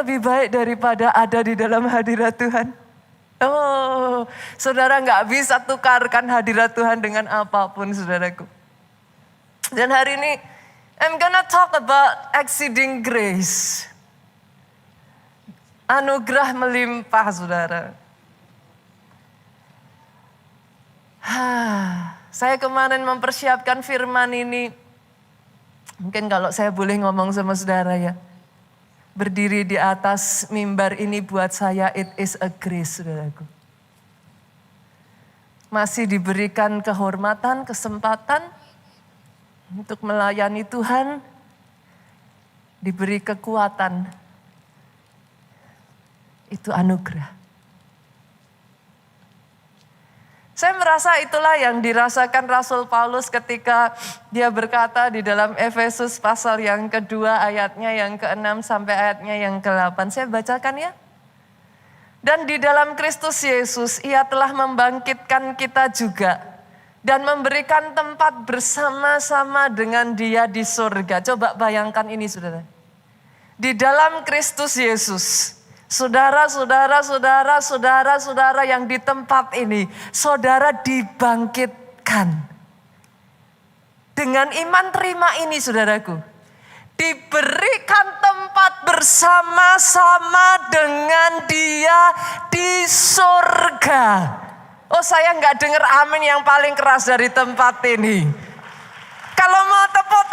lebih baik daripada ada di dalam hadirat Tuhan? Oh, saudara nggak bisa tukarkan hadirat Tuhan dengan apapun, saudaraku. Dan hari ini, I'm gonna talk about exceeding grace. Anugerah melimpah, saudara. Saya kemarin mempersiapkan firman ini. Mungkin kalau saya boleh ngomong sama saudara ya. Berdiri di atas mimbar ini buat saya it is a grace, saudaraku. Masih diberikan kehormatan, kesempatan untuk melayani Tuhan. Diberi kekuatan. Itu anugerah. Saya merasa itulah yang dirasakan Rasul Paulus ketika dia berkata di dalam Efesus pasal yang kedua ayatnya yang ke-6 sampai ayatnya yang ke-8. Saya bacakan ya. Dan di dalam Kristus Yesus ia telah membangkitkan kita juga dan memberikan tempat bersama-sama dengan Dia di surga. Coba bayangkan ini, saudara. Di dalam Kristus Yesus, saudara yang di tempat ini, saudara dibangkitkan. Dengan iman terima ini, saudaraku. Diberikan tempat bersama-sama dengan Dia di surga. Oh, saya nggak dengar amin yang paling keras dari tempat ini. Kalau mau tepuk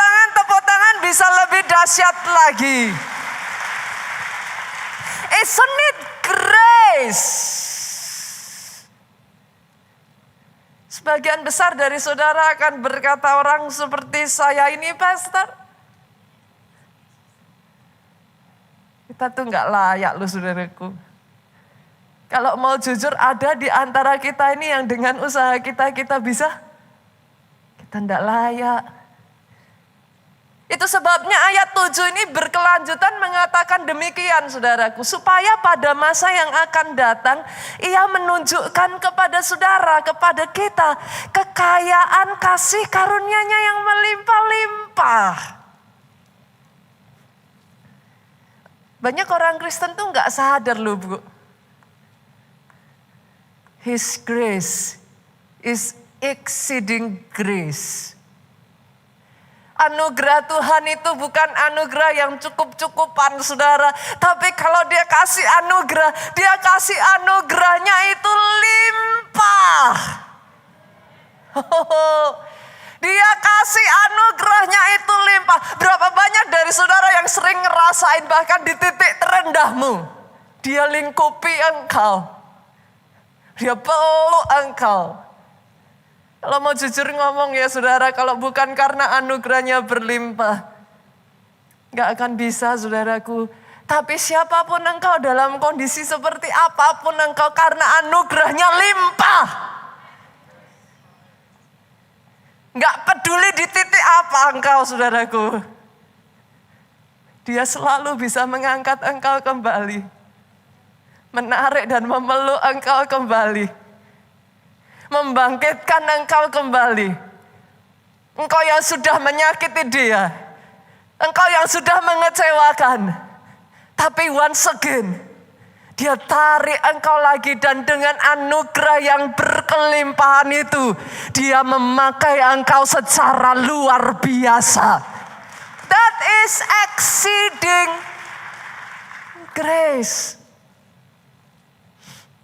tangan bisa lebih dahsyat lagi. Isn't it grace? Sebagian besar dari saudara akan berkata, orang seperti saya ini, pastor, kita tuh gak layak loh, saudaraku. Kalau mau jujur, ada di antara kita ini yang dengan usaha kita bisa. Kita gak layak. Itu sebabnya ayat 7 ini berkelanjutan mengatakan demikian, saudaraku. Supaya pada masa yang akan datang, ia menunjukkan kepada saudara, kepada kita, kekayaan kasih karunia-Nya yang melimpah-limpah. Banyak orang Kristen tuh gak sadar loh, Bu. His grace is exceeding grace. Anugerah Tuhan itu bukan anugerah yang cukup-cukupan, saudara. Tapi kalau Dia kasih anugerah, Dia kasih anugerahnya itu limpah. Dia kasih anugerahnya itu limpah. Berapa banyak dari saudara yang sering ngerasain bahkan di titik terendahmu, Dia lingkupi engkau. Dia peluk engkau. Kalau mau jujur ngomong ya saudara, kalau bukan karena anugerahnya berlimpah, gak akan bisa, saudaraku. Tapi siapapun engkau, dalam kondisi seperti apapun engkau, karena anugerahnya limpah. Gak peduli di titik apa engkau, saudaraku. Dia selalu bisa mengangkat engkau kembali. Menarik dan memeluk engkau kembali. Membangkitkan engkau kembali. Engkau yang sudah menyakiti Dia. Engkau yang sudah mengecewakan. Tapi once again, Dia tarik engkau lagi dan dengan anugerah yang berkelimpahan itu, Dia memakai engkau secara luar biasa. That is exceeding grace.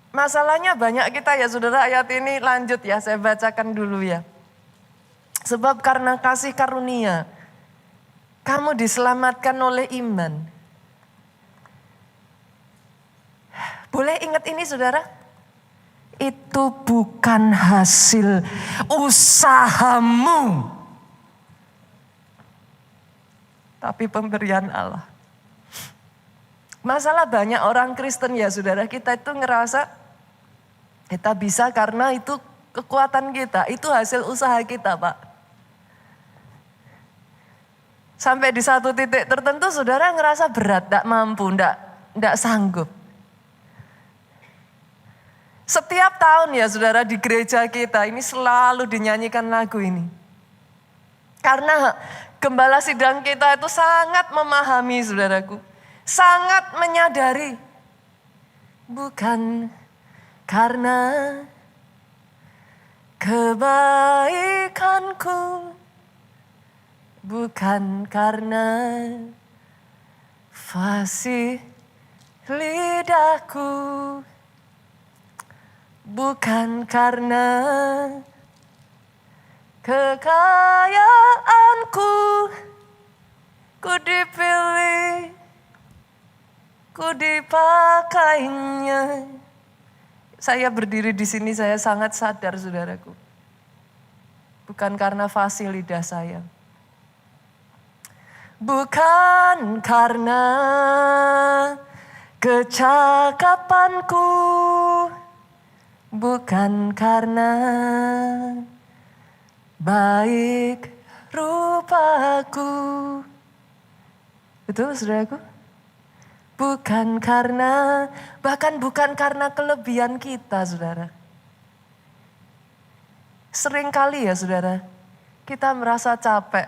Masalahnya banyak kita ya saudara, ayat ini lanjut ya, saya bacakan dulu ya. Sebab karena kasih karunia, kamu diselamatkan oleh iman. Boleh ingat ini saudara? Itu bukan hasil usahamu, tapi pemberian Allah. Masalah banyak orang Kristen ya saudara, kita itu ngerasa kita bisa karena itu kekuatan kita, itu hasil usaha kita, Pak. Sampai di satu titik tertentu saudara ngerasa berat, tidak mampu, tidak sanggup. Setiap tahun ya saudara di gereja kita ini selalu dinyanyikan lagu ini. Karena gembala sidang kita itu sangat memahami saudaraku. sangat menyadari bukan karena kebaikanku, bukan karena fasih lidahku, bukan karena kekayaanku, ku dipilih, ku dipakainya. Saya berdiri di sini, saya sangat sadar saudaraku. Bukan karena fasih lidah saya. Bukan karena kecakapanku, bukan karena baik rupaku. Betul saudaraku? Bukan karena, bahkan bukan karena kelebihan kita saudara. Sering kali ya saudara, kita merasa capek.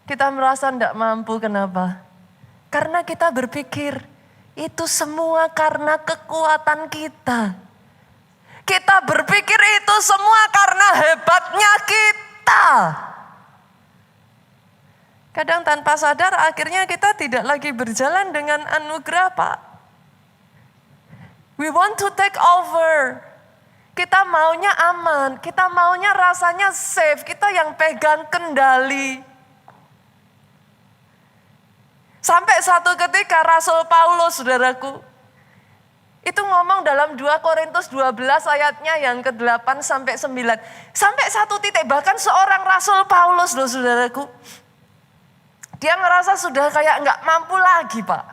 Kita merasa tidak mampu, kenapa? Karena kita berpikir, itu semua karena kekuatan kita. Kita berpikir itu semua karena hebatnya kita. Kadang tanpa sadar akhirnya kita tidak lagi berjalan dengan anugerah Pak. We want to take over. Kita maunya aman, kita maunya rasanya safe, kita yang pegang kendali. Sampai satu ketika Rasul Paulus saudaraku, itu ngomong dalam 2 Korintus 12 ayatnya yang ke-8 sampai 9. Sampai satu titik bahkan seorang Rasul Paulus loh saudaraku. Dia ngerasa sudah kayak nggak mampu lagi Pak.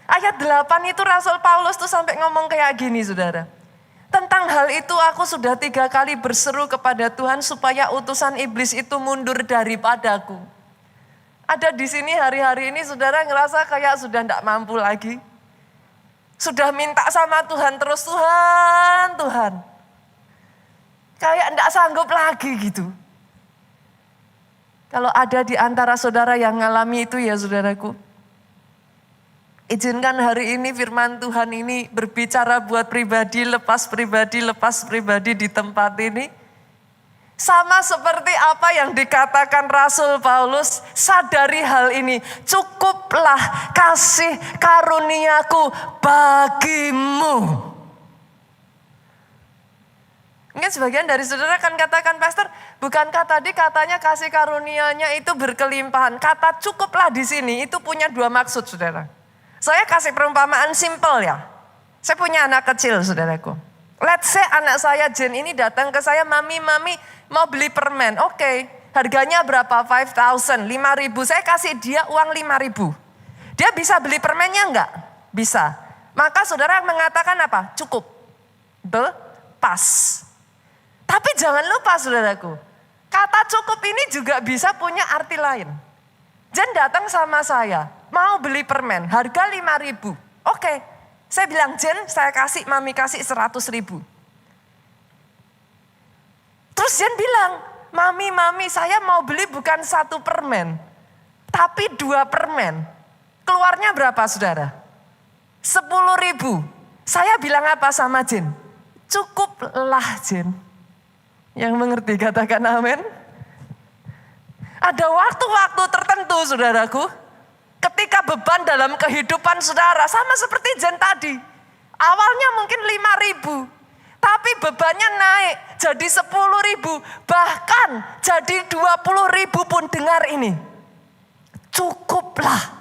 Ayat 8 itu Rasul Paulus tuh sampai ngomong kayak gini saudara. Tentang hal itu aku sudah 3 kali berseru kepada Tuhan supaya utusan iblis itu mundur daripadaku. Ada di sini hari-hari ini saudara ngerasa kayak sudah nggak mampu lagi. Sudah minta sama Tuhan terus, Tuhan, Tuhan. Kayak nggak sanggup lagi gitu. Kalau ada di antara saudara yang ngalami itu ya saudaraku. Izinkan hari ini firman Tuhan ini berbicara buat pribadi, lepas pribadi di tempat ini. Sama seperti apa yang dikatakan Rasul Paulus, sadari hal ini. Cukuplah kasih karuniaku bagimu. Mungkin sebagian dari saudara kan katakan, Pastor, bukankah tadi katanya kasih karunia-Nya itu berkelimpahan? Kata cukuplah di sini itu punya 2 maksud, saudara. Saya kasih perumpamaan simple ya. Saya punya anak kecil, saudaraku. Let's say anak saya Jen ini datang ke saya, mami mau beli permen. Oke, harganya berapa? 5.000, 5.000. Saya kasih dia uang 5.000. Dia bisa beli permennya enggak? Bisa. Maka saudara mengatakan apa? Cukup. Pas. Tapi jangan lupa saudaraku, kata cukup ini juga bisa punya arti lain. Jen datang sama saya, mau beli permen, harga 5.000. Oke, saya bilang Jen, saya kasih, mami kasih 100.000. Terus Jen bilang, mami saya mau beli bukan 1 permen, tapi 2 permen. Keluarnya berapa saudara? 10.000. Saya bilang apa sama Jen? Cukuplah Jen. Yang mengerti katakan amin. Ada waktu-waktu tertentu saudaraku, ketika beban dalam kehidupan saudara sama seperti Jen tadi. Awalnya mungkin 5.000, tapi bebannya naik jadi 10.000, bahkan jadi 20.000 pun. Dengar ini, cukuplah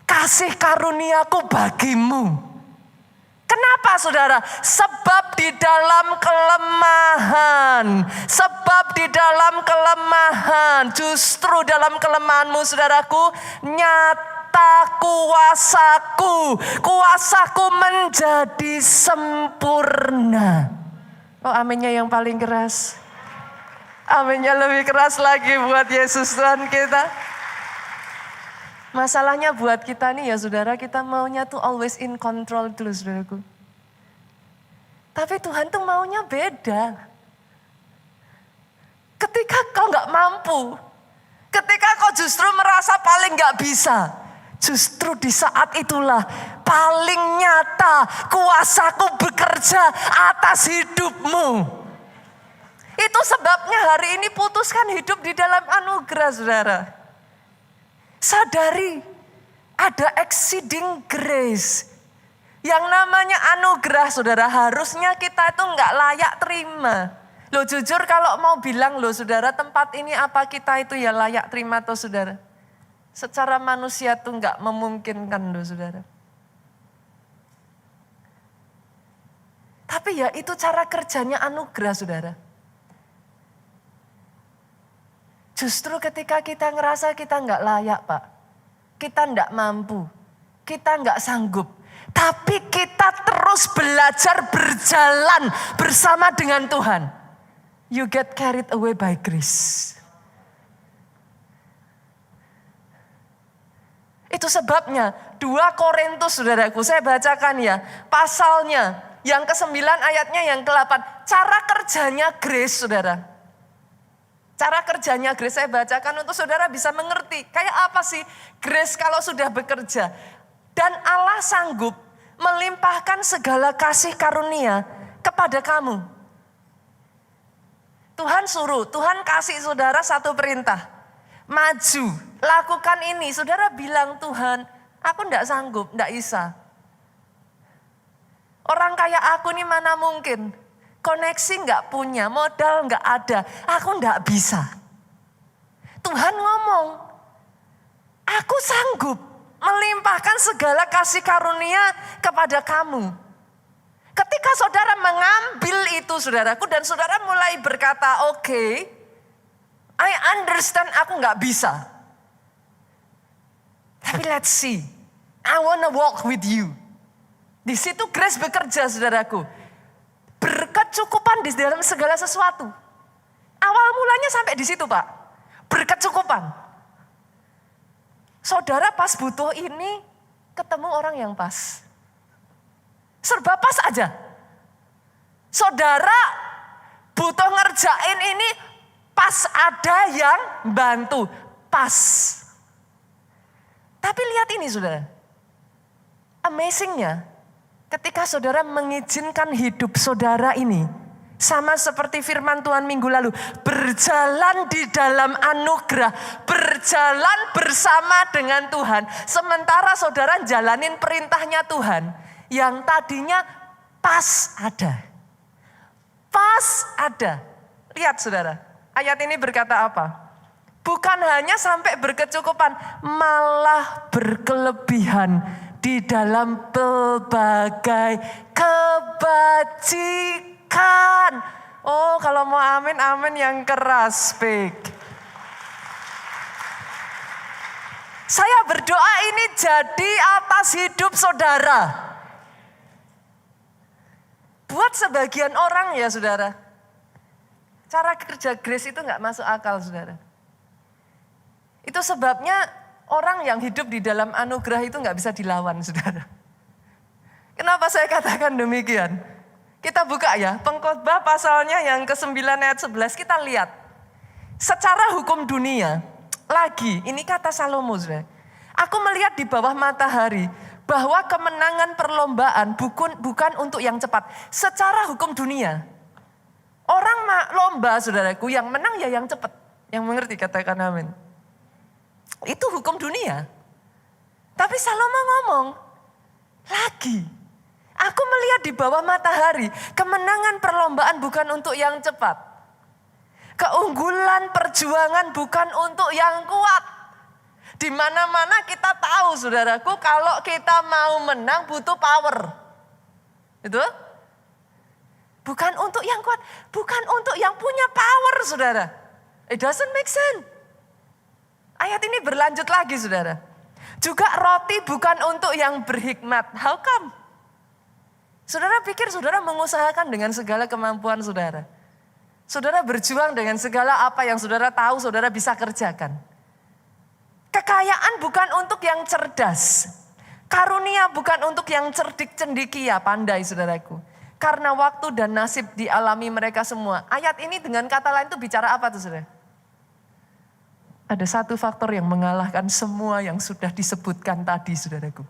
kasih karuniaku bagimu. Kenapa saudara? Sebab di dalam kelemahan, justru dalam kelemahanmu saudaraku, nyata kuasaku menjadi sempurna. Oh aminnya yang paling keras. Aminnya lebih keras lagi buat Yesus Tuhan kita. Masalahnya buat kita nih ya saudara, kita maunya tuh always in control dulu saudaraku. Tapi Tuhan tuh maunya beda. Ketika kau gak mampu, ketika kau justru merasa paling gak bisa, Justru di saat itulah paling nyata kuasaku bekerja atas hidupmu. Itu sebabnya hari ini putuskan hidup di dalam anugerah, saudara. Sadari ada exceeding grace. Yang namanya anugerah, saudara, harusnya kita itu enggak layak terima. Loh jujur kalau mau bilang loh saudara, tempat ini apa kita itu ya layak terima toh saudara. Secara manusia tuh enggak memungkinkan loh saudara. Tapi ya itu cara kerjanya anugerah saudara. Justru ketika kita ngerasa kita enggak layak Pak. Kita enggak mampu. Kita enggak sanggup. Tapi kita terus belajar berjalan bersama dengan Tuhan. You get carried away by grace. Itu sebabnya 2 Korintus saudaraku, saya bacakan ya. Pasalnya yang ke-9 ayatnya yang ke-8. Cara kerjanya grace saudara. Cara kerjanya grace saya bacakan untuk saudara bisa mengerti. Kayak apa sih grace kalau sudah bekerja. Dan Allah sanggup melimpahkan segala kasih karunia kepada kamu. Tuhan suruh, Tuhan kasih saudara satu perintah. Maju, lakukan ini. Saudara bilang Tuhan, aku enggak sanggup, enggak bisa. Orang kayak aku ini mana mungkin. Koneksi enggak punya, modal enggak ada. Aku enggak bisa. Tuhan ngomong, aku sanggup melimpahkan segala kasih karunia kepada kamu. Ketika saudara mengambil itu saudaraku dan saudara mulai berkata, oke, I understand aku gak bisa. Tapi let's see, I wanna walk with you. Di situ grace bekerja saudaraku. Berkecukupan di dalam segala sesuatu. Awal mulanya sampai di situ Pak. Berkecukupan. Saudara pas butuh ini ketemu orang yang pas. Serba pas aja. Saudara butuh ngerjain ini pas ada yang bantu. Pas. Tapi lihat ini saudara. Amazingnya ketika saudara mengizinkan hidup saudara ini. Sama seperti firman Tuhan minggu lalu. Berjalan di dalam anugerah. Berjalan bersama dengan Tuhan. Sementara saudara jalanin perintahnya Tuhan. Yang tadinya pas ada. Pas ada. Lihat saudara. Ayat ini berkata apa? Bukan hanya sampai berkecukupan. Malah berkelebihan. Di dalam pelbagai kebajikan. Oh kalau mau amin, amin yang keras. Speak. Saya berdoa ini jadi atas hidup saudara. Buat sebagian orang ya saudara. Cara kerja grace itu gak masuk akal saudara. Itu sebabnya orang yang hidup di dalam anugerah itu gak bisa dilawan saudara. Kenapa saya katakan demikian? Kita buka ya, Pengkhotbah pasalnya yang ke-9 ayat 11 kita lihat. Secara hukum dunia, lagi ini kata Salomo saudara. Aku melihat di bawah matahari bahwa kemenangan perlombaan bukan untuk yang cepat. Secara hukum dunia, orang lomba saudaraku yang menang ya yang cepat. Yang mengerti katakan amin. Itu hukum dunia. Tapi Salomo ngomong, lagi. Aku melihat di bawah matahari, kemenangan perlombaan bukan untuk yang cepat. Keunggulan perjuangan bukan untuk yang kuat. Di mana-mana kita tahu saudaraku kalau kita mau menang butuh power. Itu? Bukan untuk yang kuat, bukan untuk yang punya power saudara. It doesn't make sense. Ayat ini berlanjut lagi saudara. Juga roti bukan untuk yang berhikmat. How come? Saudara pikir saudara mengusahakan dengan segala kemampuan saudara. Saudara berjuang dengan segala apa yang saudara tahu saudara bisa kerjakan. Kekayaan bukan untuk yang cerdas. Karunia bukan untuk yang cerdik cendekia, pandai saudaraku. Karena waktu dan nasib dialami mereka semua. Ayat ini dengan kata lain itu bicara apa tuh saudara? Ada satu faktor yang mengalahkan semua yang sudah disebutkan tadi, saudaraku.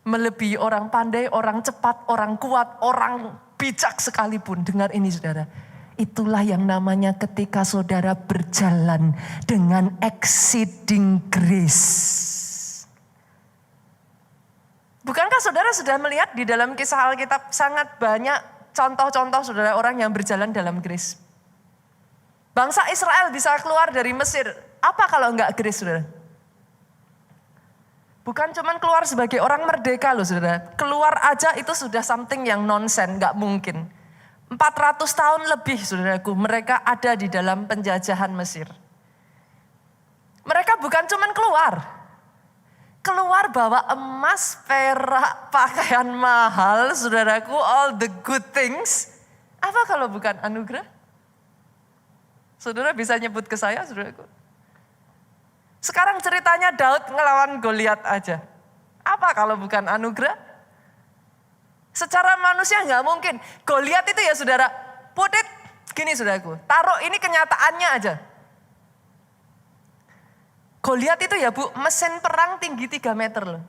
Melebihi orang pandai, orang cepat, orang kuat, orang bijak sekalipun. Dengar ini saudara. Itulah yang namanya ketika saudara berjalan dengan exceeding grace. Bukankah saudara sudah melihat di dalam kisah Alkitab sangat banyak contoh-contoh saudara orang yang berjalan dalam grace. Bangsa Israel bisa keluar dari Mesir. Apa kalau enggak grace saudara? Bukan cuman keluar sebagai orang merdeka loh saudara. Keluar aja itu sudah something yang nonsense, enggak mungkin. 400 tahun lebih saudaraku mereka ada di dalam penjajahan Mesir. Mereka bukan cuman keluar. Keluar bawa emas, perak, pakaian mahal saudaraku, all the good things. Apa kalau bukan anugerah? Saudara bisa nyebut ke saya saudaraku. Sekarang ceritanya Daud ngelawan Goliat aja. Apa kalau bukan anugerah? Secara manusia nggak mungkin. Goliat itu ya saudara, put it, gini saudaraku, taruh ini kenyataannya aja. Goliat itu ya bu, mesin perang tinggi 3 meter loh.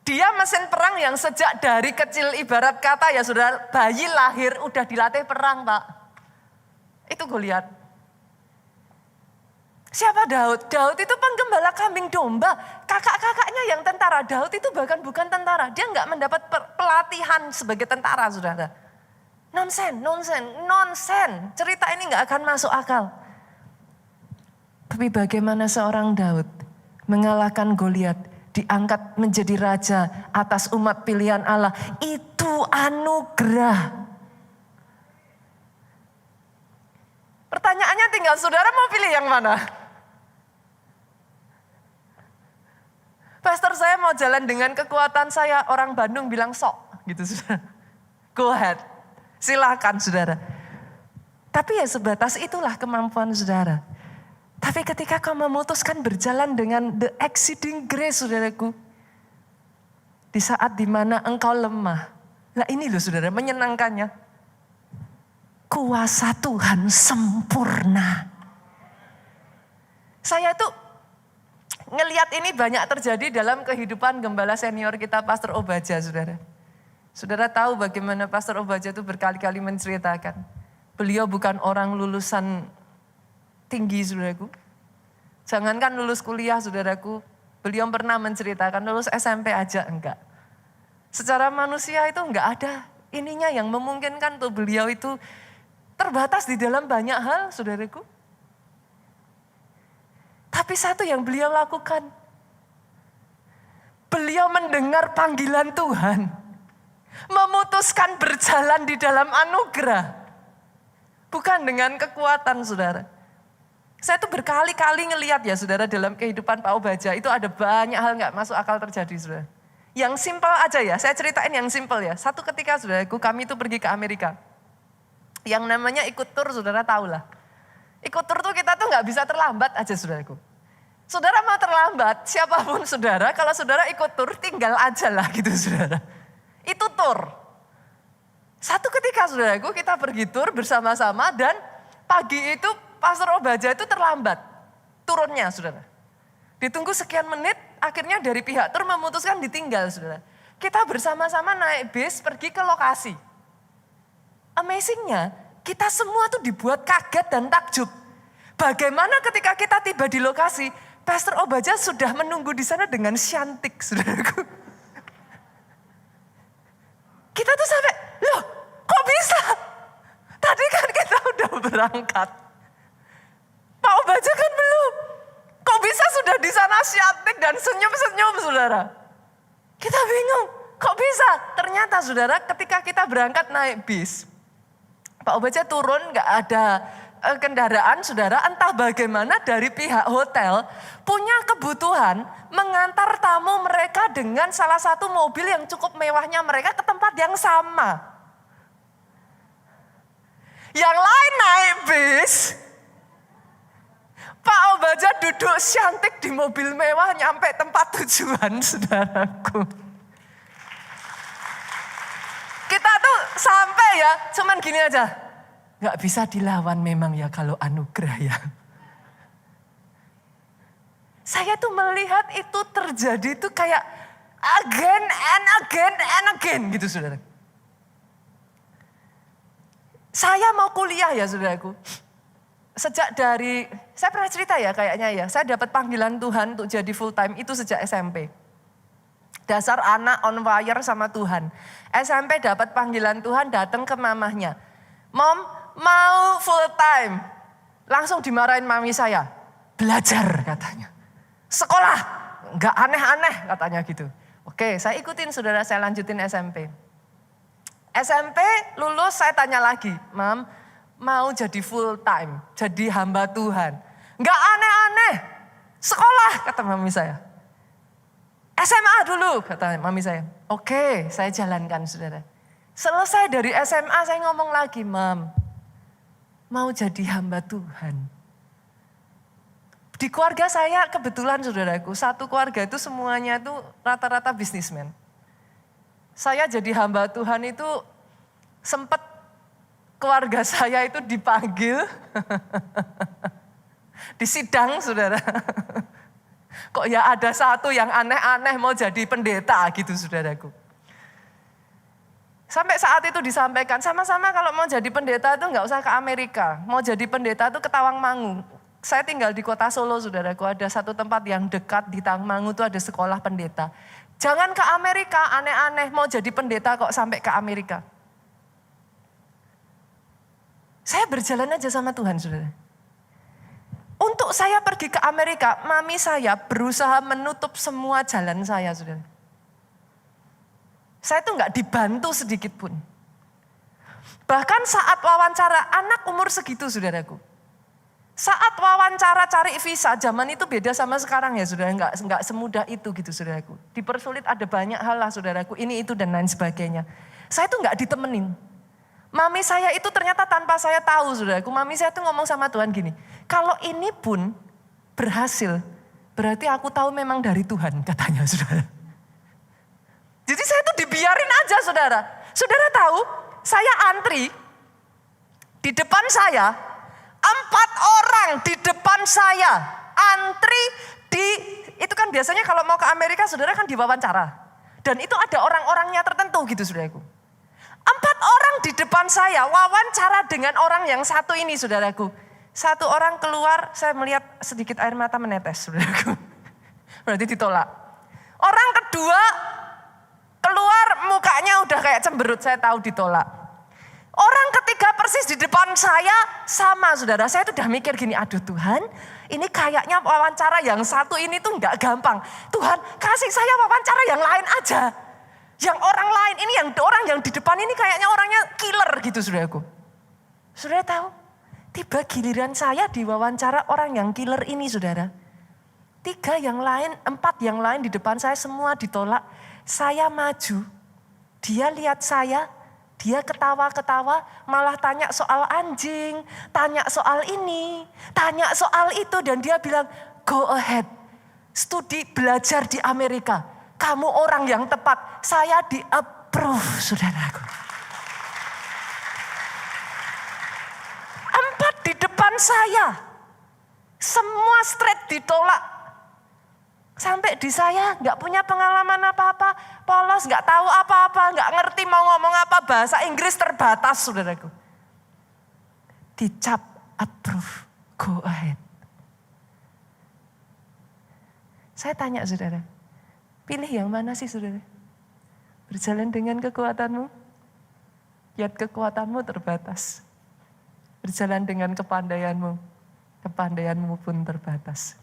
Dia mesin perang yang sejak dari kecil ibarat kata ya saudara, bayi lahir udah dilatih perang pak. Itu Goliat. Siapa Daud? Daud itu penggembala kambing domba. Kakak-kakaknya yang tentara. Daud itu bahkan bukan tentara. Dia nggak mendapat pelatihan sebagai tentara, saudara. Nonsen. Cerita ini nggak akan masuk akal. Tapi bagaimana seorang Daud mengalahkan Goliat, diangkat menjadi raja atas umat pilihan Allah. Itu anugerah. Pertanyaannya tinggal saudara mau pilih yang mana? Pastor saya mau jalan dengan kekuatan saya, orang Bandung bilang sok gitu saudara. Go ahead, silakan saudara. Tapi ya sebatas itulah kemampuan saudara. Tapi ketika kau memutuskan berjalan dengan the exceeding grace saudaraku. Di saat dimana engkau lemah. Nah ini loh saudara menyenangkannya. Kuasa Tuhan sempurna. Saya itu ngelihat ini banyak terjadi dalam kehidupan gembala senior kita Pastor Obaja saudara. Saudara tahu bagaimana Pastor Obaja itu berkali-kali menceritakan. Beliau bukan orang lulusan tinggi saudaraku. Jangankan lulus kuliah saudaraku. Beliau pernah menceritakan lulus SMP aja enggak. Secara manusia itu enggak ada ininya yang memungkinkan tuh beliau itu terbatas di dalam banyak hal saudaraku. Tapi satu yang beliau lakukan, beliau mendengar panggilan Tuhan, memutuskan berjalan di dalam anugerah, bukan dengan kekuatan saudara. Saya tuh berkali-kali ngelihat ya saudara dalam kehidupan Pak Obaja itu ada banyak hal gak masuk akal terjadi saudara. Yang simpel aja ya, saya ceritain yang simpel ya. Satu ketika saudaraku kami itu pergi ke Amerika, yang namanya ikut tur saudara tahu lah. Ikut tur tuh kita tuh gak bisa terlambat aja saudaraku. Saudara mau terlambat, siapapun saudara, kalau saudara ikut tur tinggal aja lah gitu saudara. Itu tur. Satu ketika saudaraku kita pergi tur bersama-sama dan pagi itu Pastor Obaja itu terlambat turunnya saudara. Ditunggu sekian menit, akhirnya dari pihak tur memutuskan ditinggal saudara. Kita bersama-sama naik bis pergi ke lokasi. Amazingnya, kita semua tuh dibuat kaget dan takjub. Bagaimana ketika kita tiba di lokasi, Pastor Obaja sudah menunggu di sana dengan cantik, saudaraku. Kita tuh sampai, loh kok bisa? Tadi kan kita udah berangkat. Pak Obaja kan belum. Kok bisa sudah di sana cantik dan senyum-senyum, saudara? Kita bingung, kok bisa? Ternyata, saudara, ketika kita berangkat naik bis, Pak Obaja turun, gak ada kendaraan, saudara, entah bagaimana dari pihak hotel punya kebutuhan mengantar tamu mereka dengan salah satu mobil yang cukup mewahnya mereka ke tempat yang sama. Yang lain naik bis, Pak Obaja duduk cantik di mobil mewah nyampe tempat tujuan, saudaraku. Kita tuh sampai ya, cuman gini aja. Gak bisa dilawan memang ya kalau anugerah ya. Saya tuh melihat itu terjadi tuh kayak again and again and again gitu saudara. Saya mau kuliah ya saudaraku. Sejak dari, saya pernah cerita ya kayaknya ya. Saya dapat panggilan Tuhan untuk jadi full time itu sejak SMP. Dasar anak on fire sama Tuhan. SMP dapat panggilan Tuhan, datang ke mamahnya. Mom, mau full time. Langsung dimarahin mami saya. Belajar katanya. Sekolah, nggak aneh-aneh katanya gitu. Oke, saya ikutin saudara, saya lanjutin SMP. SMP lulus saya tanya lagi, Mam, mau jadi full time, jadi hamba Tuhan. Nggak aneh-aneh, sekolah kata mami saya. SMA dulu kata mami saya. Oke, saya jalankan saudara. Selesai dari SMA saya ngomong lagi, Mam, mau jadi hamba Tuhan. Di keluarga saya kebetulan saudaraku, satu keluarga itu semuanya itu rata-rata bisnismen. Saya jadi hamba Tuhan itu sempat keluarga saya itu dipanggil di sidang saudara. Kok ya ada satu yang aneh-aneh mau jadi pendeta gitu saudaraku. Sampai saat itu disampaikan, sama-sama kalau mau jadi pendeta itu nggak usah ke Amerika. Mau jadi pendeta itu ke Tawangmangu. Saya tinggal di kota Solo saudaraku, ada satu tempat yang dekat di Tawangmangu itu ada sekolah pendeta. Jangan ke Amerika, aneh-aneh mau jadi pendeta kok sampai ke Amerika. Saya berjalan aja sama Tuhan saudara. Untuk saya pergi ke Amerika, mami saya berusaha menutup semua jalan saya saudara. Saya tuh gak dibantu sedikit pun. Bahkan saat wawancara anak umur segitu saudaraku. Saat wawancara cari visa, zaman itu beda sama sekarang ya saudara, nggak semudah itu gitu saudaraku. Dipersulit ada banyak hal lah saudaraku, ini itu dan lain sebagainya. Saya tuh nggak ditemenin. Mami saya itu ternyata tanpa saya tahu saudaraku, mami saya tuh ngomong sama Tuhan gini, kalau ini pun berhasil, berarti aku tahu memang dari Tuhan katanya saudara. Jadi saya tuh dibiarin aja saudara. Saudara tahu, saya antri, di depan saya, 4 orang di depan saya antri itu kan biasanya kalau mau ke Amerika saudara kan diwawancara. Dan itu ada orang-orangnya tertentu gitu saudaraku. 4 orang di depan saya wawancara dengan orang yang satu ini saudaraku. Satu orang keluar, saya melihat sedikit air mata menetes saudaraku. Berarti ditolak. Orang kedua keluar mukanya udah kayak cemberut, saya tahu ditolak. Orang ketiga persis di depan saya sama saudara. Saya tuh udah mikir gini, aduh Tuhan ini kayaknya wawancara yang satu ini tuh gak gampang. Tuhan kasih saya wawancara yang lain aja. Yang orang lain ini orang yang di depan ini kayaknya orangnya killer gitu saudaraku. Saudara tahu, tiba giliran saya diwawancara orang yang killer ini saudara. 4 yang lain di depan saya semua ditolak. Saya maju, dia lihat saya. Dia ketawa-ketawa, malah tanya soal anjing, tanya soal ini, tanya soal itu. Dan dia bilang, go ahead, studi belajar di Amerika. Kamu orang yang tepat, saya di approve saudaraku. 4 di depan saya, semua straight ditolak. Sampai di saya gak punya pengalaman apa-apa, polos, gak tahu apa-apa, gak ngerti mau ngomong apa, bahasa Inggris terbatas saudaraku. Dicap approve, go ahead. Saya tanya saudara, pilih yang mana sih saudara? Berjalan dengan kekuatanmu? Lihat kekuatanmu terbatas. Berjalan dengan kepandaianmu, kepandaianmu pun terbatas.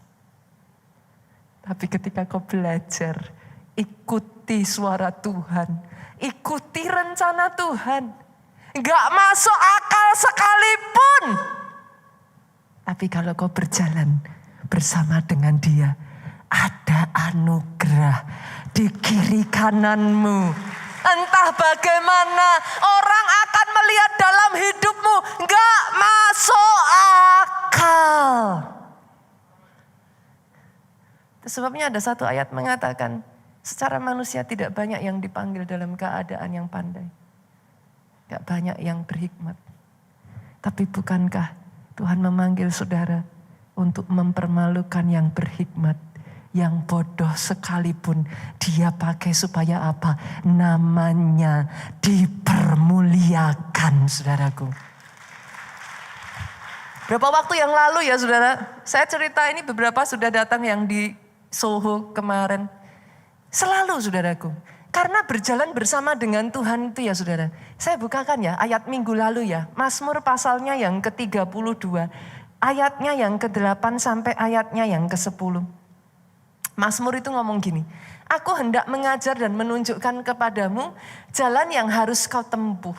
Tapi ketika kau belajar, ikuti suara Tuhan, ikuti rencana Tuhan. Gak masuk akal sekalipun. Tapi kalau kau berjalan bersama dengan Dia, ada anugerah di kiri kananmu. Entah bagaimana orang akan melihat dalam hidupmu, gak masuk akal. Sebabnya ada satu ayat mengatakan, secara manusia tidak banyak yang dipanggil dalam keadaan yang pandai. Gak banyak yang berhikmat. Tapi bukankah Tuhan memanggil saudara untuk mempermalukan yang berhikmat, yang bodoh sekalipun dia pakai supaya apa? Namanya dipermuliakan, saudaraku. Berapa waktu yang lalu ya saudara, saya cerita ini beberapa sudah datang yang di Soho kemarin. Selalu saudaraku. Karena berjalan bersama dengan Tuhan itu ya saudara. Saya bukakan ya ayat minggu lalu ya. Mazmur pasalnya yang ke-32. Ayatnya yang ke-8 sampai ayatnya yang ke-10. Mazmur itu ngomong gini. Aku hendak mengajar dan menunjukkan kepadamu jalan yang harus kau tempuh.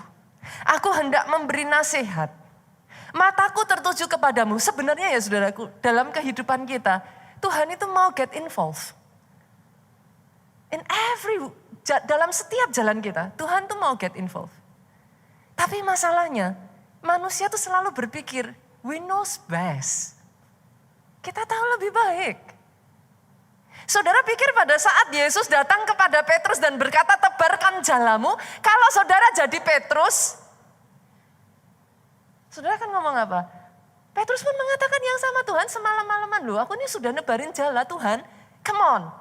Aku hendak memberi nasihat. Mataku tertuju kepadamu. Sebenarnya ya saudaraku, dalam kehidupan kita, Tuhan itu mau get involved. Dalam setiap jalan kita, Tuhan tuh mau get involved. Tapi masalahnya, manusia tuh selalu berpikir, we knows best. Kita tahu lebih baik. Saudara pikir pada saat Yesus datang kepada Petrus dan berkata, tebarkan jalamu, kalau saudara jadi Petrus, saudara kan ngomong apa? Petrus pun mengatakan yang sama, Tuhan semalam-malaman loh, aku ini sudah nebarin jala Tuhan, come on.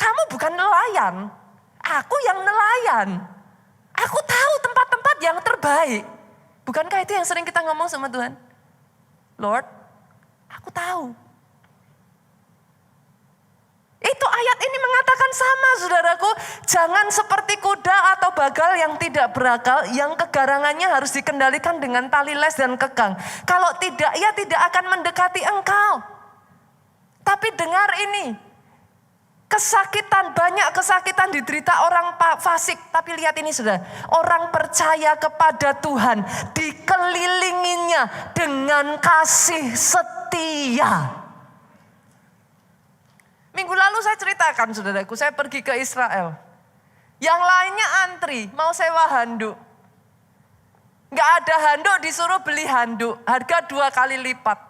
Kamu bukan nelayan, aku yang nelayan. Aku tahu tempat-tempat yang terbaik. Bukankah itu yang sering kita ngomong sama Tuhan? Lord, aku tahu. Itu ayat ini mengatakan sama saudaraku. Jangan seperti kuda atau bagal yang tidak berakal, yang kegarangannya harus dikendalikan dengan tali les dan kekang. Kalau tidak, ia tidak akan mendekati engkau. Tapi dengar ini. Kesakitan, banyak kesakitan diderita orang fasik. Tapi lihat ini saudara, orang percaya kepada Tuhan dikelilinginya dengan kasih setia. Minggu lalu saya ceritakan saudaraku, saya pergi ke Israel. Yang lainnya antri, mau sewa handuk. Gak ada handuk, disuruh beli handuk, harga 2 kali lipat.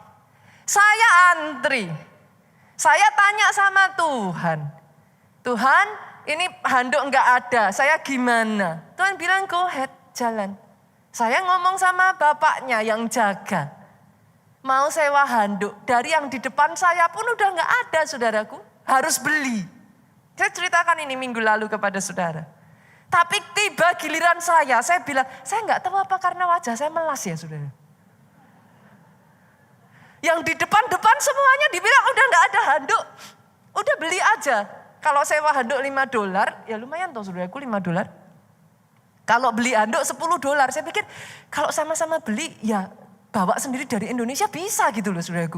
Saya antri. Saya tanya sama Tuhan, Tuhan ini handuk enggak ada, saya gimana? Tuhan bilang go ahead, jalan. Saya ngomong sama bapaknya yang jaga, mau sewa handuk. Dari yang di depan saya pun udah enggak ada saudaraku, harus beli. Saya ceritakan ini minggu lalu kepada saudara. Tapi tiba giliran saya bilang, saya enggak tahu apa karena wajah saya melas ya saudara. Yang di depan-depan semuanya dibilang udah gak ada handuk. Udah beli aja. Kalau sewa handuk $5, ya lumayan tuh saudaraku $5. Kalau beli handuk $10. Saya pikir kalau sama-sama beli ya bawa sendiri dari Indonesia bisa gitu loh saudaraku.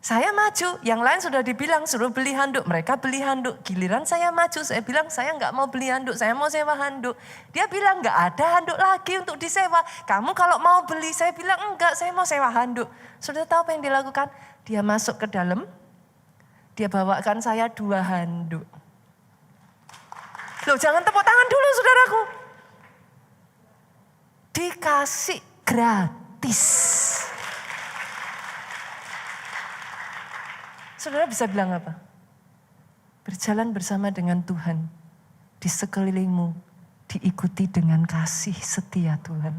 Saya maju, yang lain sudah dibilang suruh beli handuk. Mereka beli handuk. Giliran saya maju, saya bilang saya gak mau beli handuk, saya mau sewa handuk. Dia bilang gak ada handuk lagi untuk disewa. Kamu kalau mau beli, saya bilang enggak, saya mau sewa handuk. Sudah tahu apa yang dilakukan? Dia masuk ke dalam, dia bawakan saya 2 handuk. Loh jangan tepuk tangan dulu saudaraku. Dikasih gratis. Saudara bisa bilang apa? Berjalan bersama dengan Tuhan. Di sekelilingmu diikuti dengan kasih setia Tuhan.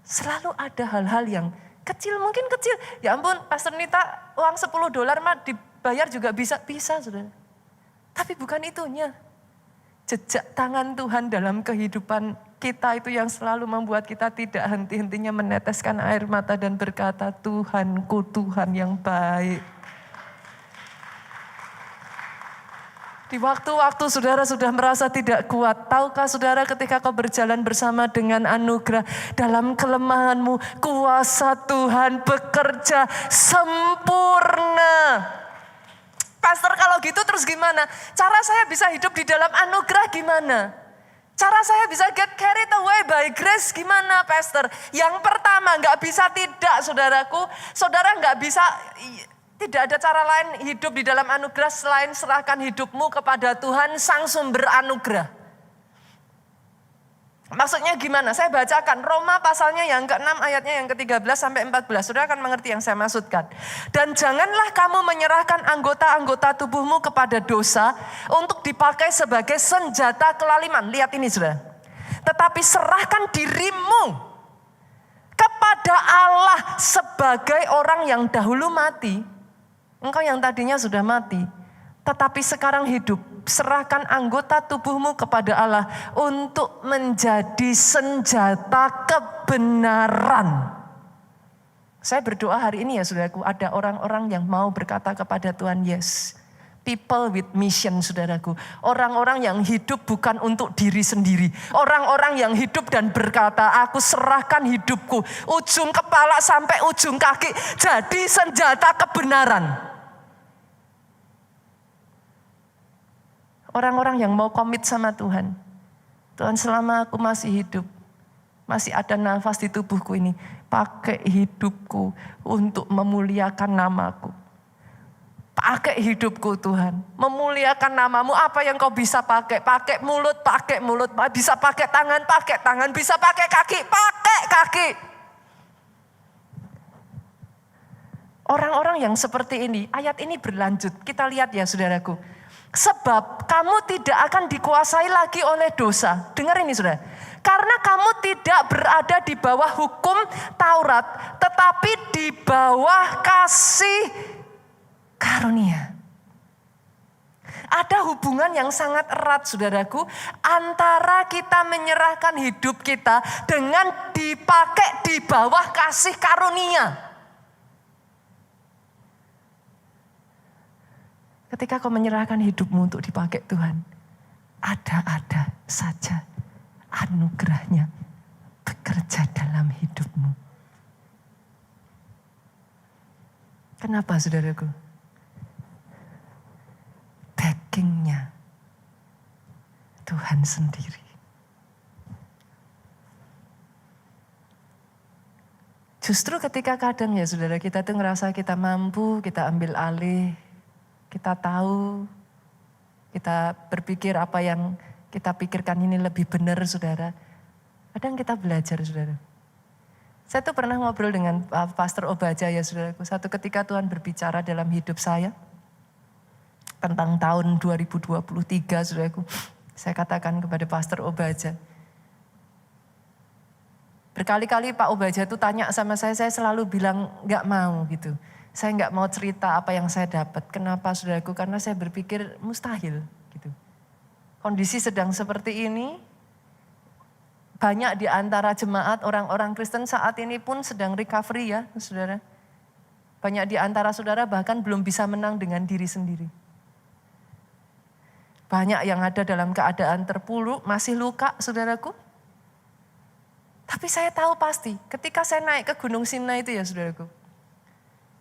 Selalu ada hal-hal yang kecil, mungkin kecil. Ya ampun, Pastor Nita uang $10 mah dibayar juga bisa saudara. Tapi bukan itunya. Jejak tangan Tuhan dalam kehidupan kita itu yang selalu membuat kita tidak henti-hentinya meneteskan air mata dan berkata, Tuhanku, Tuhan yang baik. Di waktu-waktu saudara sudah merasa tidak kuat, tahukah saudara ketika kau berjalan bersama dengan anugerah, dalam kelemahanmu kuasa Tuhan bekerja sempurna. Pastor kalau gitu terus gimana? Cara saya bisa hidup di dalam anugerah gimana? Cara saya bisa get carried away by grace gimana Pastor? Yang pertama gak bisa tidak saudaraku. Saudara gak bisa, tidak ada cara lain hidup di dalam anugerah selain serahkan hidupmu kepada Tuhan sang sumber anugerah. Maksudnya gimana? Saya bacakan Roma pasalnya yang ke-6 ayatnya yang ke-13 sampai 14. Saudara akan mengerti yang saya maksudkan. Dan janganlah kamu menyerahkan anggota-anggota tubuhmu kepada dosa untuk dipakai sebagai senjata kelaliman. Lihat ini saudara. Tetapi serahkan dirimu kepada Allah sebagai orang yang dahulu mati. Engkau yang tadinya sudah mati, tetapi sekarang hidup. Serahkan anggota tubuhmu kepada Allah untuk menjadi senjata kebenaran. Saya berdoa hari ini ya saudaraku, ada orang-orang yang mau berkata kepada Tuhan, yes. People with mission saudaraku. Orang-orang yang hidup bukan untuk diri sendiri. Orang-orang yang hidup dan berkata, aku serahkan hidupku. Ujung kepala sampai ujung kaki jadi senjata kebenaran. Orang-orang yang mau komit sama Tuhan. Tuhan, selama aku masih hidup, masih ada nafas di tubuhku ini, pakai hidupku untuk memuliakan namaku. Pakai hidupku Tuhan, memuliakan namamu. Apa yang kau bisa pakai? Pakai mulut, bisa pakai tangan, bisa pakai kaki, pakai kaki. Orang-orang yang seperti ini, ayat ini berlanjut. Kita lihat ya saudaraku. Sebab kamu tidak akan dikuasai lagi oleh dosa. Dengar ini saudara. Karena kamu tidak berada di bawah hukum Taurat, tetapi di bawah kasih karunia. Ada hubungan yang sangat erat saudaraku antara kita menyerahkan hidup kita dengan dipakai di bawah kasih karunia. Ketika kau menyerahkan hidupmu untuk dipakai Tuhan, ada-ada saja anugerahnya bekerja dalam hidupmu. Kenapa saudaraku? Backingnya Tuhan sendiri. Justru ketika kadang ya saudara kita tuh ngerasa kita mampu, kita ambil alih, kita tahu, kita berpikir apa yang kita pikirkan ini lebih benar saudara. Kadang kita belajar saudara. Saya tuh pernah ngobrol dengan Pastor Obaja ya saudaraku. Satu ketika Tuhan berbicara dalam hidup saya. Tentang tahun 2023 saudaraku. Saya katakan kepada Pastor Obaja. Berkali-kali Pak Obaja tuh tanya sama saya selalu bilang gak mau gitu. Saya nggak mau cerita apa yang saya dapat. Kenapa saudaraku? Karena saya berpikir mustahil gitu. Kondisi sedang seperti ini, banyak di antara jemaat orang-orang Kristen saat ini pun sedang recovery ya saudara. Banyak di antara saudara bahkan belum bisa menang dengan diri sendiri. Banyak yang ada dalam keadaan terpuruk, masih luka saudaraku. Tapi saya tahu pasti ketika saya naik ke Gunung Sinai itu ya saudaraku.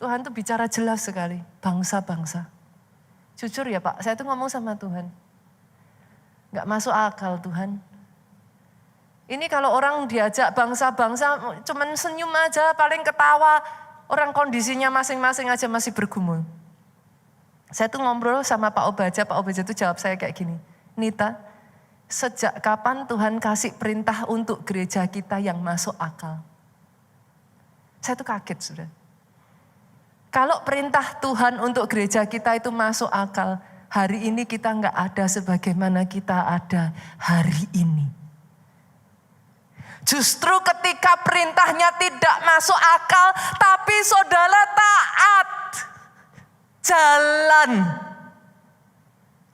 Tuhan tuh bicara jelas sekali, bangsa-bangsa. Jujur ya Pak, saya tuh ngomong sama Tuhan. Gak masuk akal Tuhan. Ini kalau orang diajak bangsa-bangsa cuman senyum aja, paling ketawa. Orang kondisinya masing-masing aja masih bergumul. Saya tuh ngobrol sama Pak Obaja tuh jawab saya kayak gini. Nita, sejak kapan Tuhan kasih perintah untuk gereja kita yang masuk akal? Saya tuh kaget sudah. Kalau perintah Tuhan untuk gereja kita itu masuk akal, hari ini kita nggak ada sebagaimana kita ada hari ini. Justru ketika perintahnya tidak masuk akal, tapi saudara taat, jalan.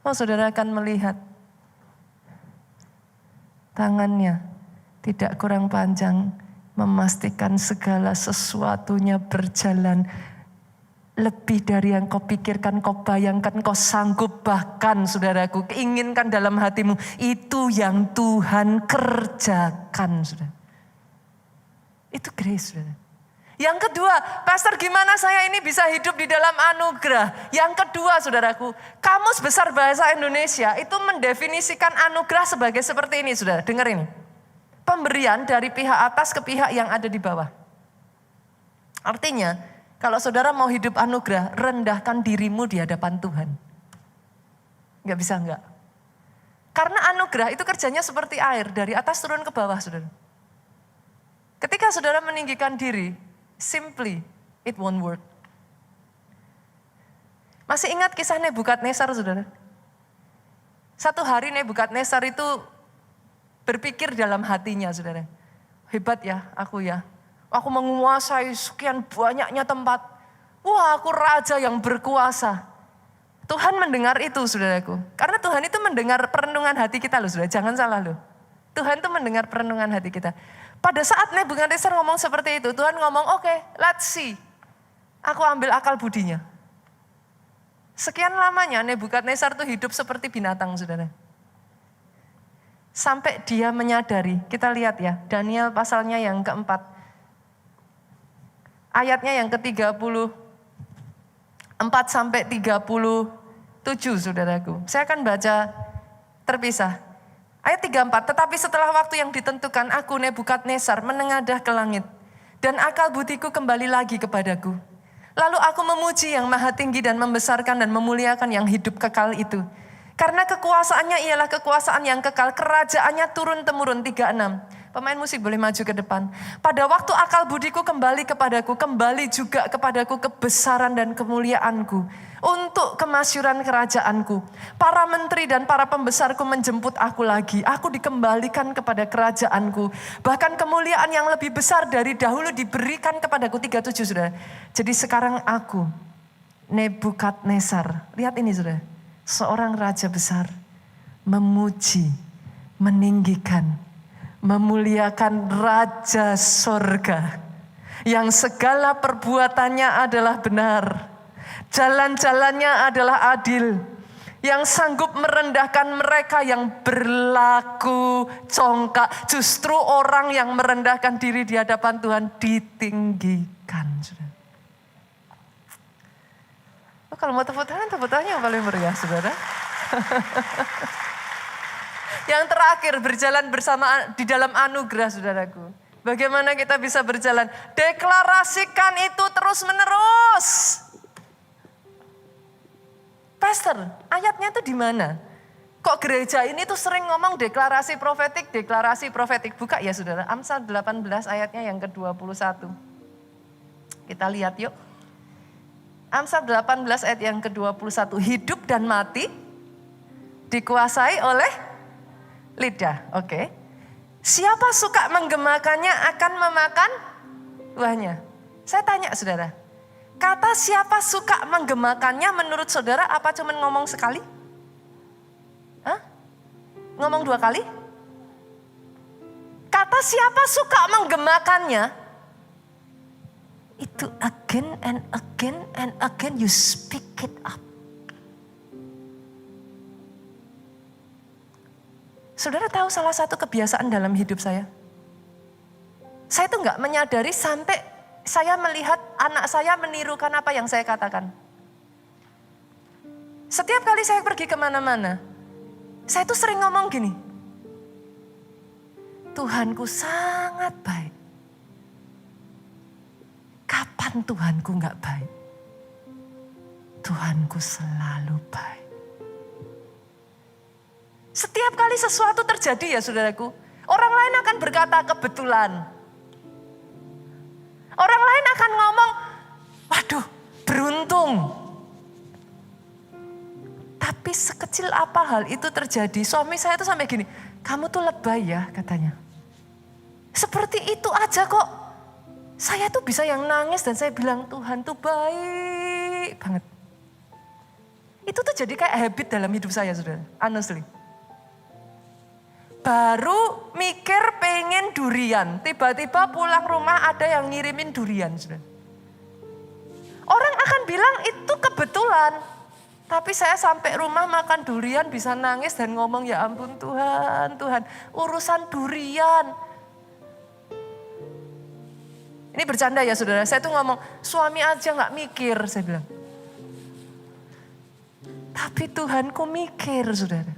Oh saudara akan melihat tangannya tidak kurang panjang, memastikan segala sesuatunya berjalan lebih dari yang kau pikirkan, kau bayangkan, kau sanggup bahkan saudaraku inginkan dalam hatimu. Itu yang Tuhan kerjakan saudara. Itu grace saudara. Yang kedua, pastor gimana saya ini bisa hidup di dalam anugerah? Yang kedua saudaraku, Kamus Besar Bahasa Indonesia itu mendefinisikan anugerah sebagai seperti ini saudara. Dengar ini. Pemberian dari pihak atas ke pihak yang ada di bawah. Artinya, kalau saudara mau hidup anugerah, rendahkan dirimu di hadapan Tuhan. Gak bisa enggak. Karena anugerah itu kerjanya seperti air, dari atas turun ke bawah saudara. Ketika saudara meninggikan diri, simply it won't work. Masih ingat kisah Nebukadnezar saudara? Satu hari Nebukadnezar itu berpikir dalam hatinya, saudara. Hebat ya, aku ya. Aku menguasai sekian banyaknya tempat. Wah, aku raja yang berkuasa. Tuhan mendengar itu, saudaraku. Karena Tuhan itu mendengar perenungan hati kita loh, saudara. Jangan salah loh. Tuhan itu mendengar perenungan hati kita. Pada saat Nebukadnezar ngomong seperti itu, Tuhan ngomong, oke, let's see. Aku ambil akal budinya. Sekian lamanya Nebukadnezar itu hidup seperti binatang, saudara. Sampai dia menyadari, kita lihat ya, Daniel pasalnya yang keempat. Ayatnya yang ke-34 sampai 37, saudaraku. Saya akan baca terpisah. Ayat 34, tetapi setelah waktu yang ditentukan, aku Nebukadnezar menengadah ke langit. Dan akal budiku kembali lagi kepadaku. Lalu aku memuji yang maha tinggi dan membesarkan dan memuliakan yang hidup kekal itu. Karena kekuasaannya ialah kekuasaan yang kekal, kerajaannya turun-temurun. 36. Pemain musik boleh maju ke depan. Pada waktu akal budiku kembali kepadaku, kembali juga kepadaku kebesaran dan kemuliaanku. Untuk kemasyuran kerajaanku. Para menteri dan para pembesarku menjemput aku lagi. Aku dikembalikan kepada kerajaanku. Bahkan kemuliaan yang lebih besar dari dahulu diberikan kepadaku. 37 sudah. Jadi sekarang aku, Nebukadnezar. Lihat ini sudah. Seorang raja besar memuji, meninggikan, memuliakan Raja Sorga yang segala perbuatannya adalah benar, jalan-jalannya adalah adil, yang sanggup merendahkan mereka yang berlaku congkak. Justru orang yang merendahkan diri di hadapan Tuhan ditinggikan. Kalau mau tepuk tangan yang paling meriah, saudara. Yang terakhir, berjalan bersama di dalam anugerah, saudaraku. Bagaimana kita bisa berjalan? Deklarasikan itu terus menerus. Pastor, ayatnya itu di mana? Kok gereja ini tuh sering ngomong deklarasi profetik. Buka ya saudara, Amsal 18 ayatnya yang ke-21. Kita lihat yuk. Amsal 18 ayat yang ke-21. Hidup dan mati dikuasai oleh lidah. Oke. Siapa suka menggemakannya akan memakan buahnya. Saya tanya saudara. Kata siapa suka menggemakannya menurut saudara apa cuman ngomong sekali? Hah? Ngomong 2 kali? Kata siapa suka menggemakannya? Itu again and again you speak it up. Saudara tahu salah satu kebiasaan dalam hidup saya? Saya tuh gak menyadari sampai saya melihat anak saya menirukan apa yang saya katakan. Setiap kali saya pergi kemana-mana, saya tuh sering ngomong gini. Tuhanku sangat baik. Kapan Tuhanku gak baik? Tuhanku selalu baik. Setiap kali sesuatu terjadi ya saudaraku, orang lain akan berkata kebetulan. Orang lain akan ngomong, waduh beruntung. Tapi sekecil apa hal itu terjadi, suami saya tuh sampai gini, kamu tuh lebay ya katanya. Seperti itu aja kok. Saya tuh bisa yang nangis dan saya bilang Tuhan tuh baik banget. Itu tuh jadi kayak habit dalam hidup saya saudara, honestly. Baru mikir pengen durian, tiba-tiba pulang rumah ada yang ngirimin durian saudara. Orang akan bilang itu kebetulan. Tapi saya sampai rumah makan durian bisa nangis dan ngomong ya ampun Tuhan, urusan durian. Ini bercanda ya saudara, saya tuh ngomong suami aja gak mikir saya bilang. Tapi Tuhanku mikir saudara.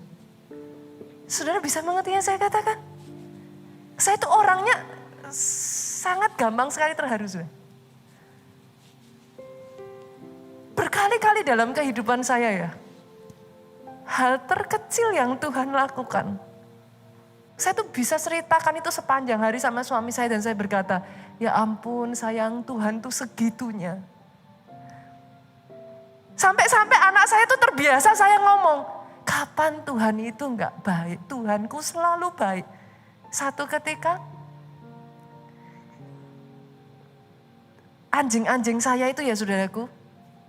Saudara bisa mengerti yang saya katakan? Saya tuh orangnya sangat gampang sekali terharu saudara. Berkali-kali dalam kehidupan saya ya, hal terkecil yang Tuhan lakukan. Saya tuh bisa ceritakan itu sepanjang hari sama suami saya dan saya berkata, ya ampun sayang Tuhan tuh segitunya. Sampai-sampai anak saya tuh terbiasa saya ngomong, kapan Tuhan itu enggak baik, Tuhanku selalu baik. Satu ketika anjing-anjing saya itu ya saudaraku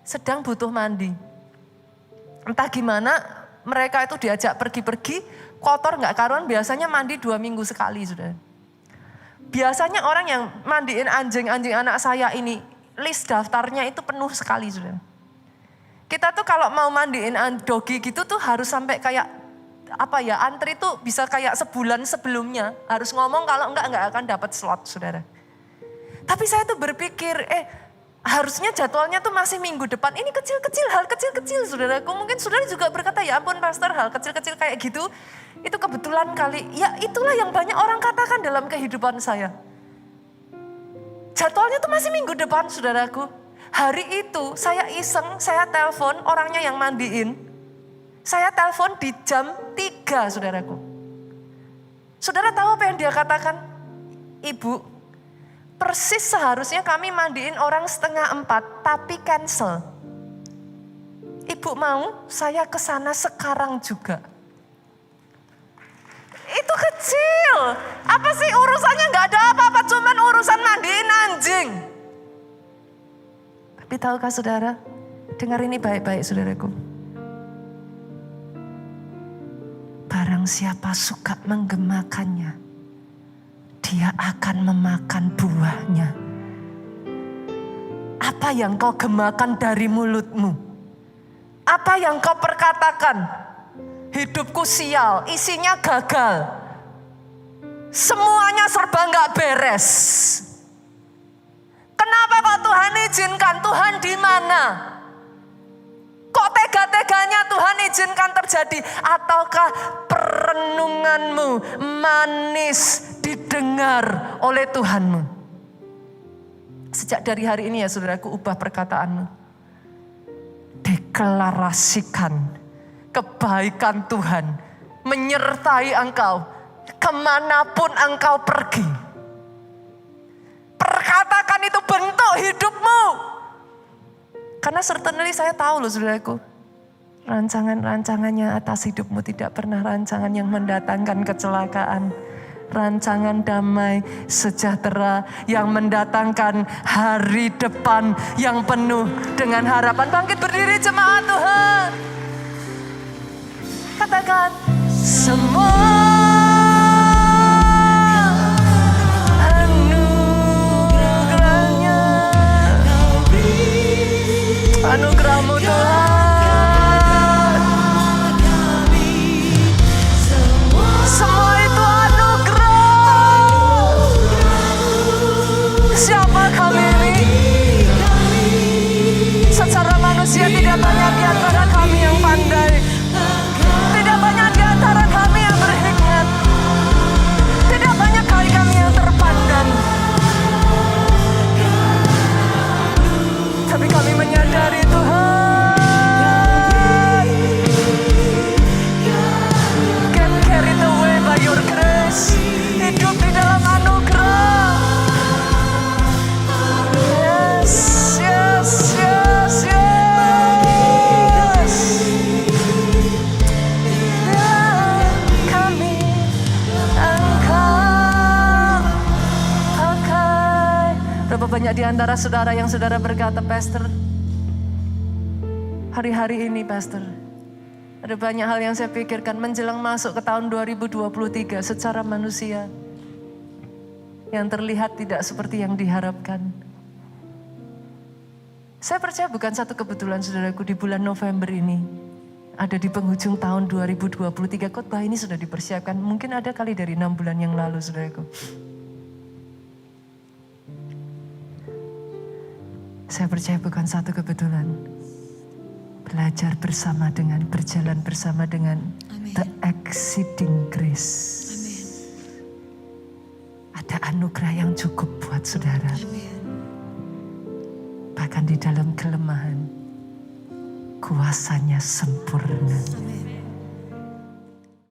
sedang butuh mandi. Entah gimana mereka itu diajak pergi-pergi, kotor gak karuan, biasanya mandi 2 minggu sekali saudara. Biasanya orang yang mandiin anjing-anjing anak saya ini, list daftarnya itu penuh sekali saudara. Kita tuh kalau mau mandiin dogi gitu tuh harus sampai kayak antri tuh bisa kayak sebulan sebelumnya. Harus ngomong kalau enggak akan dapat slot saudara. Tapi saya tuh berpikir, harusnya jadwalnya tuh masih minggu depan. Ini kecil-kecil, hal kecil-kecil saudaraku. Mungkin saudara juga berkata, ya ampun pastor, hal kecil-kecil kayak gitu. Itu kebetulan kali, ya itulah yang banyak orang katakan dalam kehidupan saya. Jadwalnya tuh masih minggu depan saudaraku. Hari itu saya iseng, saya telepon orangnya yang mandiin. Saya telepon di jam 3 saudaraku. Saudara tahu apa yang dia katakan? Ibu, persis seharusnya kami mandiin orang 3:30 tapi cancel. Ibu mau saya ke sana sekarang juga. Itu kecil. Apa sih urusannya gak ada apa-apa, cuman urusan mandiin anjing. Tapi tahukah saudara, dengar ini baik-baik saudaraku. Barang siapa suka menggemakannya, dia akan memakan buahnya. Apa yang kau gemakan dari mulutmu? Apa yang kau perkatakan? Hidupku sial, isinya gagal. Semuanya serba gak beres. Kenapa kok Tuhan izinkan? Tuhan di mana? Kok tega-teganya Tuhan izinkan terjadi? Ataukah perenunganmu manis didengar oleh Tuhanmu? Sejak dari hari ini ya saudaraku, ubah perkataanmu. Deklarasikan kebaikan Tuhan menyertai engkau kemanapun engkau pergi. Perkatakan itu bentuk hidupmu. Karena certainly saya tahu loh saudaraku, rancangan-rancangannya atas hidupmu tidak pernah rancangan yang mendatangkan kecelakaan. Rancangan damai, sejahtera yang mendatangkan hari depan yang penuh dengan harapan. Bangkit berdiri jemaat Tuhan. Katakan, semua anugerahnya, anugerahmu Tuhan. Semua itu anugerah. Siapa kami ini? Secara manusia tidak banyak di antara kami yang pandai. Tidak banyak di antara kami yang berhikmat. Tidak banyak kali kami yang terpandang. Tapi kami menyadari Tuhan, get carried away by your grace. Hidup di dalam anugerah. Yes, yes, yes, yes. Kami engkau pakai. Berapa banyak di antara saudara yang saudara berkata, Pastor, hari-hari ini Pastor, ada banyak hal yang saya pikirkan menjelang masuk ke tahun 2023 secara manusia yang terlihat tidak seperti yang diharapkan. Saya percaya bukan satu kebetulan saudaraku, di bulan November ini ada di penghujung tahun 2023 khotbah ini sudah dipersiapkan. Mungkin ada kali dari 6 bulan yang lalu saudaraku. Saya percaya bukan satu kebetulan. Belajar bersama dengan, berjalan bersama dengan Amen. The exceeding grace. Amen. Ada anugerah yang cukup buat saudara. Amen. Bahkan di dalam kelemahan, kuasanya sempurna. Amen.